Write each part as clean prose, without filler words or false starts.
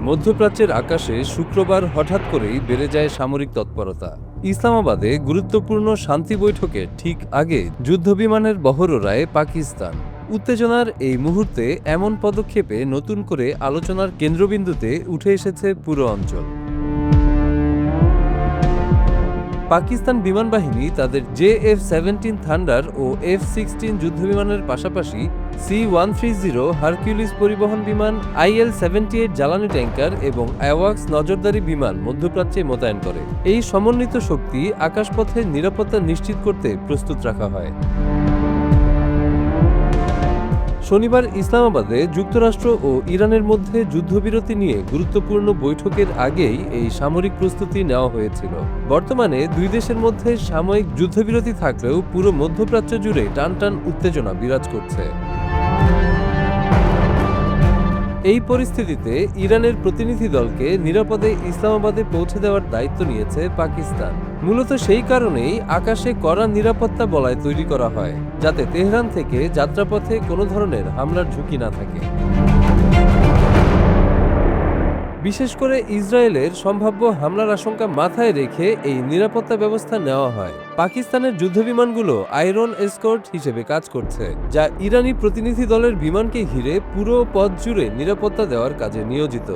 মধ্যপ্রাচ্যের আকাশে শুক্রবার হঠাৎ করেই বেড়ে যায় সামরিক তৎপরতা। ইসলামাবাদে গুরুত্বপূর্ণ শান্তি বৈঠকের ঠিক আগে যুদ্ধবিমানের বহর ওড়ায় পাকিস্তান। উত্তেজনার এই মুহূর্তে এমন পদক্ষেপে নতুন করে আলোচনার কেন্দ্রবিন্দুতে উঠে এসেছে পুরো অঞ্চল। পাকিস্তান বিমান বাহিনী তাদের JF-17 থান্ডার ও F-16 যুদ্ধবিমানের পাশাপাশি C-130 হারকিউলিস পরিবহন বিমান, IL-78 জ্বালানি ট্যাঙ্কার এবং অ্যাওয়াক্স নজরদারি বিমান মধ্যপ্রাচ্যে মোতায়েন করে। এই সমন্বিত শক্তি আকাশপথের নিরাপত্তা নিশ্চিত করতে প্রস্তুত রাখা হয়। শনিবার ইসলামাবাদে যুক্তরাষ্ট্র ও ইরানের মধ্যে যুদ্ধবিরতি নিয়ে গুরুত্বপূর্ণ বৈঠকের আগেই এই সামরিক প্রস্তুতি নেওয়া হয়েছিল। বর্তমানে দুই দেশের মধ্যে সাময়িক যুদ্ধবিরতি থাকলেও পুরো মধ্যপ্রাচ্য জুড়ে টানটান উত্তেজনা বিরাজ করছে। এই পরিস্থিতিতে ইরানের প্রতিনিধি দলকে নিরাপদে ইসলামাবাদে পৌঁছে দেওয়ার দায়িত্ব নিয়েছে পাকিস্তান। মূলত সেই কারণেই আকাশে কড়া নিরাপত্তা বলয় তৈরি করা হয়, যাতে তেহরান থেকে যাত্রাপথে কোনো ধরনের হামলার ঝুঁকি না থাকে। বিশেষ করে ইসরায়েলের সম্ভাব্য হামলার আশঙ্কা মাথায় রেখে এই নিরাপত্তা ব্যবস্থা নেওয়া হয়। পাকিস্তানের যুদ্ধবিমানগুলো আয়রন এসকর্ট হিসেবে কাজ করছে, যা ইরানি প্রতিনিধি দলের বিমানকে ঘিরে পুরো পথ জুড়ে নিরাপত্তা দেওয়ার কাজে নিয়োজিত।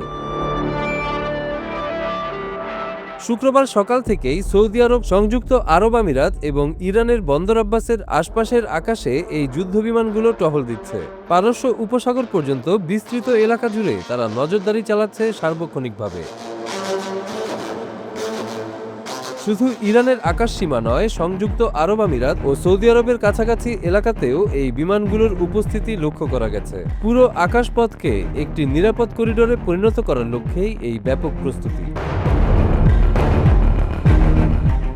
শুক্রবার সকাল থেকেই সৌদি আরব, সংযুক্ত আরব আমিরাত এবং ইরানের বন্দর আব্বাসের আশপাশের আকাশে এই যুদ্ধবিমানগুলো টহল দিচ্ছে। পারস্য উপসাগর পর্যন্ত বিস্তৃত এলাকা জুড়ে তারা নজরদারি চালাচ্ছে সার্বক্ষণিকভাবে। শুধু ইরানের আকাশ সীমা নয়, সংযুক্ত আরব আমিরাত ও সৌদি আরবের কাছাকাছি এলাকাতেও এই বিমানগুলোর উপস্থিতি লক্ষ্য করা গেছে। পুরো আকাশপথকে একটি নিরাপদ করিডোরে পরিণত করার লক্ষ্যেই এই ব্যাপক প্রস্তুতি।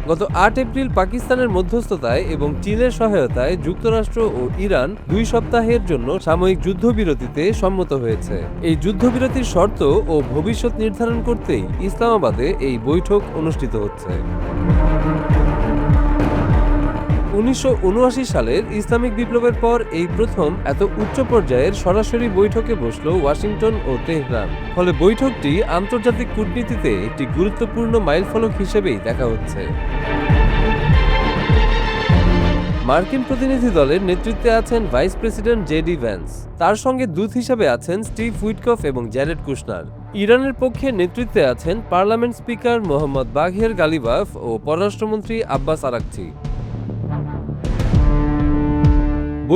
গত ৮ এপ্রিল পাকিস্তানের মধ্যস্থতায় এবং চীনের সহায়তায় যুক্তরাষ্ট্র ও ইরান ২ সপ্তাহের জন্য সাময়িক যুদ্ধবিরতিতে সম্মত হয়েছে। এই যুদ্ধবিরতির শর্ত ও ভবিষ্যৎ নির্ধারণ করতেই ইসলামাবাদে এই বৈঠক অনুষ্ঠিত হচ্ছে। ১৯৭৯ সালের ইসলামিক বিপ্লবের পর এই প্রথম এত উচ্চ পর্যায়ের সরাসরি বৈঠকে বসল ওয়াশিংটন ও তেহরান। ফলে বৈঠকটি আন্তর্জাতিক কূটনীতিতে একটি গুরুত্বপূর্ণ মাইলফলক হিসেবেই দেখা হচ্ছে। মার্কিন প্রতিনিধি দলের নেতৃত্বে আছেন ভাইস প্রেসিডেন্ট JD ভ্যান্স। তার সঙ্গে দূত হিসেবে আছেন স্টিভ উইটকফ এবং জ্যারেড কুশনার। ইরানের পক্ষে নেতৃত্বে আছেন পার্লামেন্ট স্পিকার মোহাম্মদ বাঘের গালিবাফ ও পররাষ্ট্রমন্ত্রী আব্বাস আরাকচি।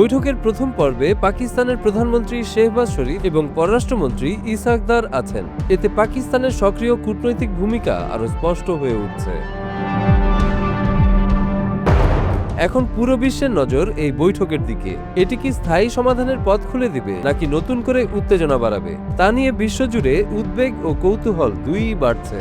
বৈঠকের প্রথম পর্বে পাকিস্তানের প্রধানমন্ত্রী শেহবাজ শরীফ এবং পররাষ্ট্রমন্ত্রী ইসহাক দার আছেন। এতে পাকিস্তানের সক্রিয় কূটনৈতিক ভূমিকা আরও স্পষ্ট হয়ে উঠছে। এখন পুরো বিশ্বের নজর এই বৈঠকের দিকে। এটি কি স্থায়ী সমাধানের পথ খুলে দিবে, নাকি নতুন করে উত্তেজনা বাড়াবে? তা নিয়ে বিশ্বজুড়ে উদ্বেগ ও কৌতূহল দুইই বাড়ছে।